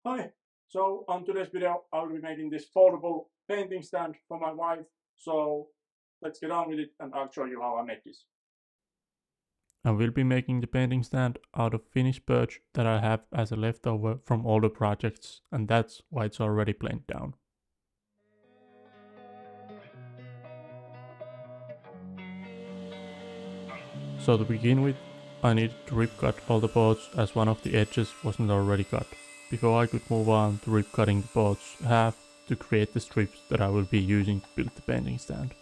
Hi! So on today's video I'll be making this foldable painting stand for my wife. So let's get on with it and I'll show you how I make this. I will be making the painting stand out of Finnish birch that I have as a leftover from older projects, and that's why it's already planed down. So to begin with, I needed to rip cut all the boards as one of the edges wasn't already cut, before I could move on to rip cutting the boards half to create the strips that I will be using to build the painting stand.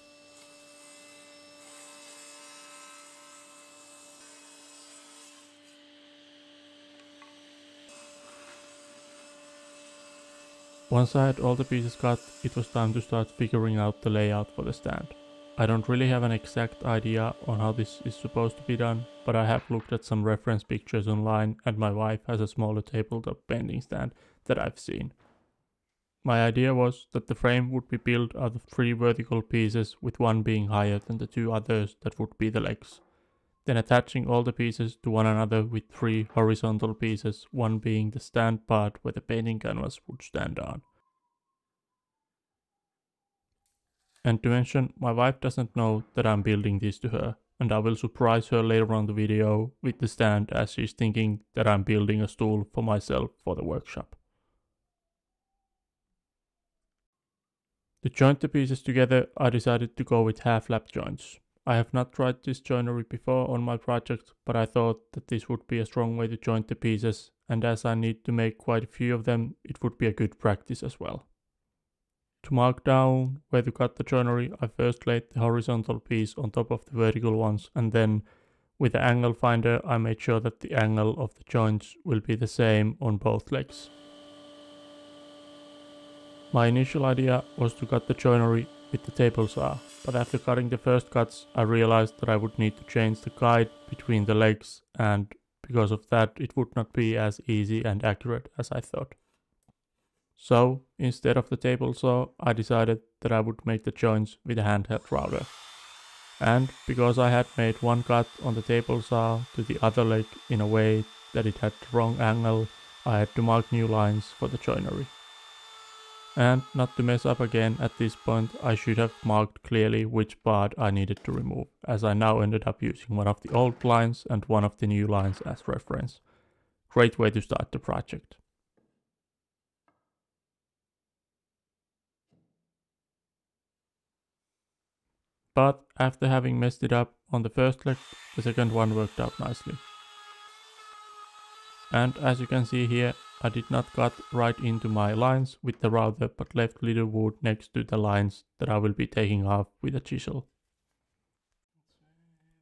Once I had all the pieces cut, it was time to start figuring out the layout for the stand. I don't really have an exact idea on how this is supposed to be done, but I have looked at some reference pictures online and my wife has a smaller tabletop painting stand that I've seen. My idea was that the frame would be built out of 3 vertical pieces with one being higher than the 2 others that would be the legs. Then attaching all the pieces to one another with 3 horizontal pieces, one being the stand part where the painting canvas would stand on. And to mention, my wife doesn't know that I'm building this to her, and I will surprise her later on the video with the stand as she's thinking that I'm building a stool for myself for the workshop. To join the pieces together, I decided to go with half lap joints. I have not tried this joinery before on my project, but I thought that this would be a strong way to join the pieces, and as I need to make quite a few of them, it would be a good practice as well. To mark down where to cut the joinery, I first laid the horizontal piece on top of the vertical ones, and then with the angle finder I made sure that the angle of the joints will be the same on both legs. My initial idea was to cut the joinery with the table saw, but after cutting the first cuts I realized that I would need to change the guide between the legs, and because of that it would not be as easy and accurate as I thought. So instead of the table saw I decided that I would make the joints with a handheld router. And because I had made one cut on the table saw to the other leg in a way that it had the wrong angle, I had to mark new lines for the joinery. And not to mess up again at this point, I should have marked clearly which part I needed to remove, as I now ended up using one of the old lines and one of the new lines as reference. Great way to start the project. But after having messed it up on the first leg, the second one worked out nicely. And as you can see here, I did not cut right into my lines with the router, but left little wood next to the lines that I will be taking off with a chisel.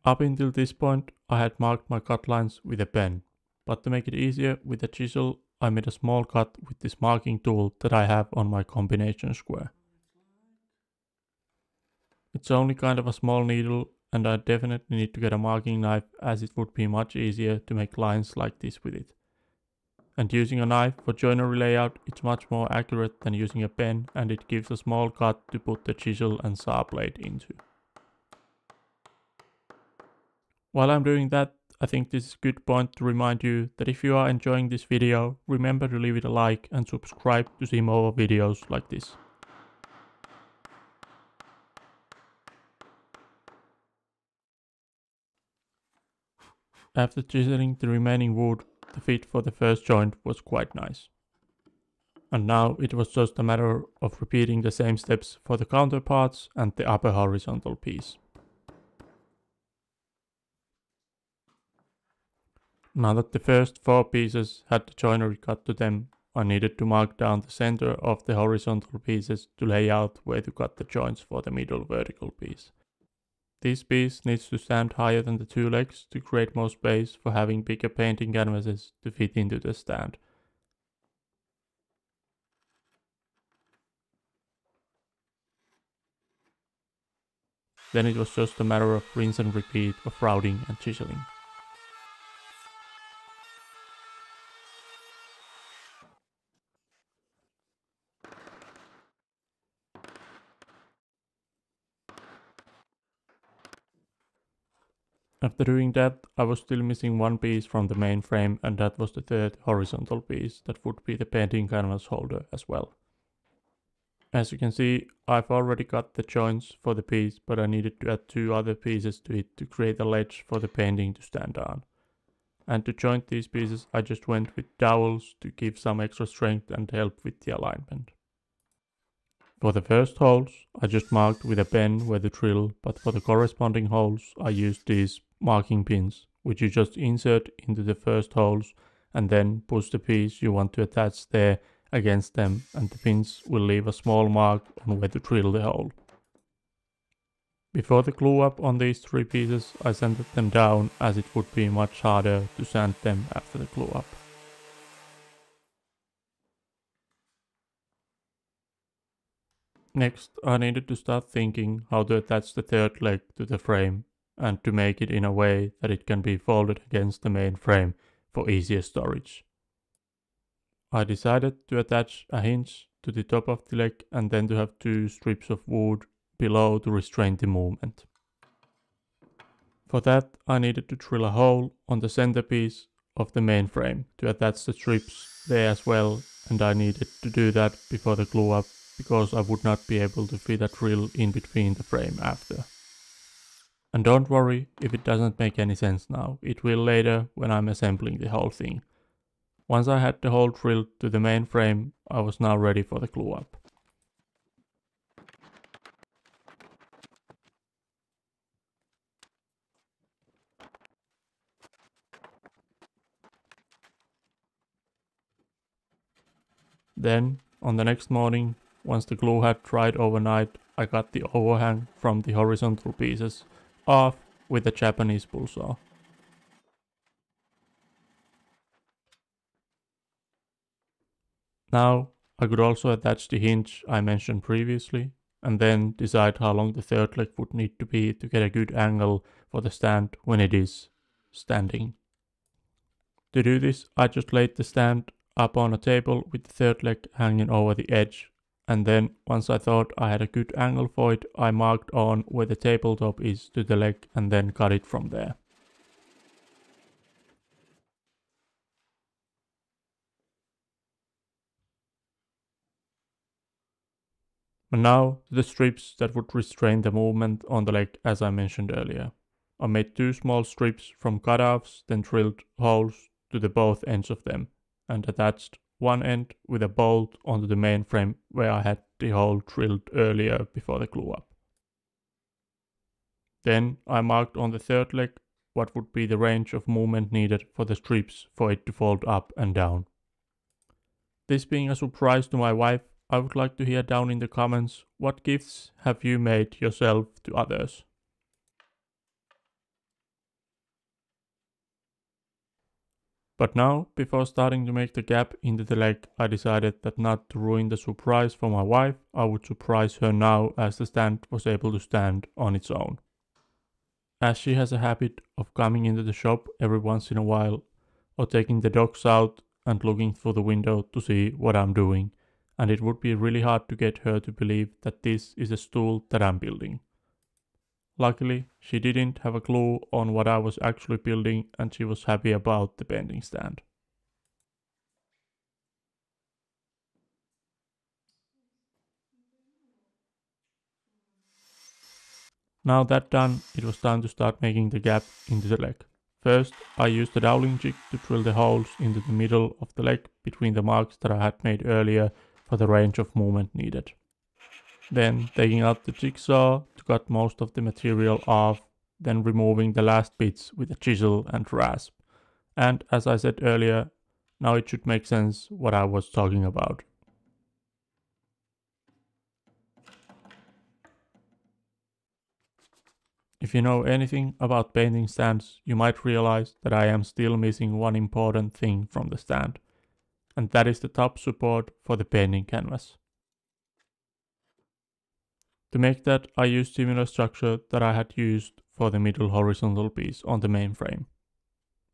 Up until this point, I had marked my cut lines with a pen, but to make it easier with a chisel, I made a small cut with this marking tool that I have on my combination square. It's only kind of a small needle, and I definitely need to get a marking knife as it would be much easier to make lines like this with it. And using a knife for joinery layout, it's much more accurate than using a pen, and it gives a small cut to put the chisel and saw blade into. While I'm doing that, I think this is a good point to remind you that if you are enjoying this video, remember to leave it a like and subscribe to see more videos like this. After chiseling the remaining wood, the fit for the first joint was quite nice. And now it was just a matter of repeating the same steps for the counterparts and the upper horizontal piece. Now that the first 4 pieces had the joinery cut to them, I needed to mark down the center of the horizontal pieces to lay out where to cut the joints for the middle vertical piece. This piece needs to stand higher than the 2 legs to create more space for having bigger painting canvases to fit into the stand. Then it was just a matter of rinse and repeat of routing and chiseling. After doing that, I was still missing one piece from the main frame, and that was the third horizontal piece that would be the painting canvas holder as well. As you can see, I've already got the joints for the piece, but I needed to add 2 other pieces to it to create a ledge for the painting to stand on. And to join these pieces, I just went with dowels to give some extra strength and help with the alignment. For the first holes, I just marked with a pen where to drill, but for the corresponding holes, I used these marking pins, which you just insert into the first holes and then push the piece you want to attach there against them, and the pins will leave a small mark on where to drill the hole. Before the glue up on these 3 pieces, I sanded them down as it would be much harder to sand them after the glue up. Next, I needed to start thinking how to attach the third leg to the frame and to make it in a way that it can be folded against the main frame for easier storage. I decided to attach a hinge to the top of the leg and then to have 2 strips of wood below to restrain the movement. For that, I needed to drill a hole on the centerpiece of the main frame to attach the strips there as well, and I needed to do that before the glue up because I would not be able to fit a drill in between the frame after. And don't worry if it doesn't make any sense now, it will later when I'm assembling the whole thing. Once I had the hole drilled to the main frame, I was now ready for the glue up. Then, on the next morning, once the glue had dried overnight, I got the overhang from the horizontal pieces off with a Japanese pull saw. Now, I could also attach the hinge I mentioned previously, and then decide how long the third leg would need to be to get a good angle for the stand when it is standing. To do this, I just laid the stand up on a table with the third leg hanging over the edge, and then once I thought I had a good angle for it, I marked on where the tabletop is to the leg and then cut it from there. And now to the strips that would restrain the movement on the leg as I mentioned earlier. I made 2 small strips from cutoffs, then drilled holes to the both ends of them, and attached one end with a bolt onto the main frame where I had the hole drilled earlier before the glue up. Then I marked on the third leg what would be the range of movement needed for the strips for it to fold up and down. This being a surprise to my wife, I would like to hear down in the comments what gifts have you made yourself to others. But now, before starting to make the gap into the leg, I decided that not to ruin the surprise for my wife, I would surprise her now as the stand was able to stand on its own. As she has a habit of coming into the shop every once in a while, or taking the dogs out and looking through the window to see what I'm doing, and it would be really hard to get her to believe that this is a stool that I'm building. Luckily, she didn't have a clue on what I was actually building, and she was happy about the bending stand. Now that done, it was time to start making the gap into the leg. First, I used the doweling jig to drill the holes into the middle of the leg between the marks that I had made earlier for the range of movement needed. Then taking out the jigsaw to cut most of the material off, then removing the last bits with a chisel and rasp. And as I said earlier, now it should make sense what I was talking about. If you know anything about painting stands, you might realize that I am still missing one important thing from the stand, and that is the top support for the painting canvas. To make that, I used similar structure that I had used for the middle horizontal piece on the main frame,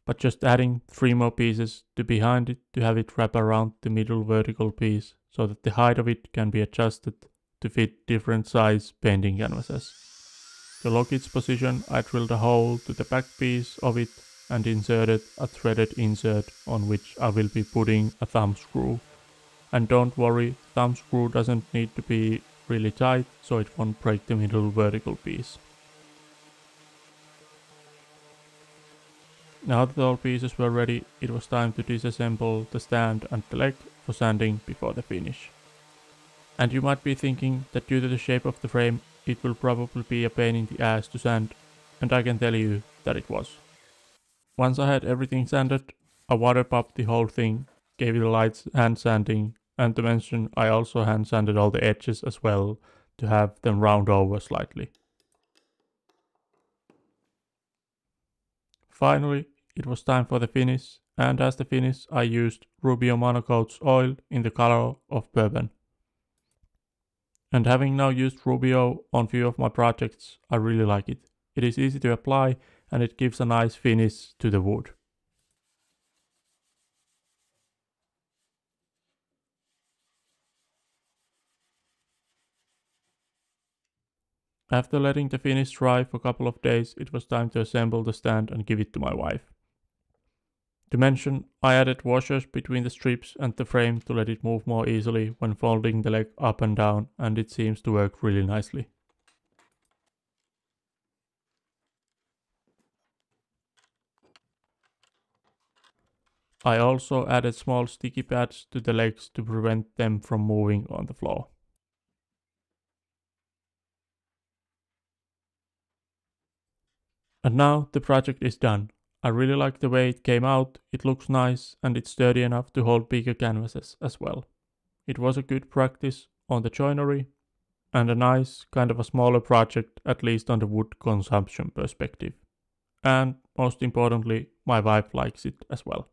but just adding 3 more pieces to behind it to have it wrap around the middle vertical piece so that the height of it can be adjusted to fit different size painting canvases. To lock its position, I drilled a hole to the back piece of it and inserted a threaded insert on which I will be putting a thumb screw. And don't worry, thumb screw doesn't need to be really tight so it won't break the middle vertical piece. Now that all pieces were ready, it was time to disassemble the stand and the leg for sanding before the finish. And you might be thinking that due to the shape of the frame, it will probably be a pain in the ass to sand, and I can tell you that it was. Once I had everything sanded, I water pumped the whole thing, gave it a light hand sanding, and to mention I also hand sanded all the edges as well to have them round over slightly. Finally, it was time for the finish, and as the finish I used Rubiomonocoat oil in the color of Bourbon. And having now used Rubio on few of my projects, I really like it. It is easy to apply and it gives a nice finish to the wood. After letting the finish dry for a couple of days, it was time to assemble the stand and give it to my wife. To mention, I added washers between the strips and the frame to let it move more easily when folding the leg up and down, and it seems to work really nicely. I also added small sticky pads to the legs to prevent them from moving on the floor. And now the project is done. I really like the way it came out, it looks nice and it's sturdy enough to hold bigger canvases as well. It was a good practice on the joinery and a nice, kind of a smaller project, at least on the wood consumption perspective. And most importantly, my wife likes it as well.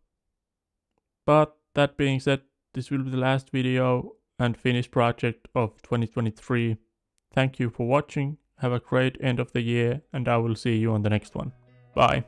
But that being said, this will be the last video and finished project of 2023. Thank you for watching, have a great end of the year and I will see you on the next one. Bye.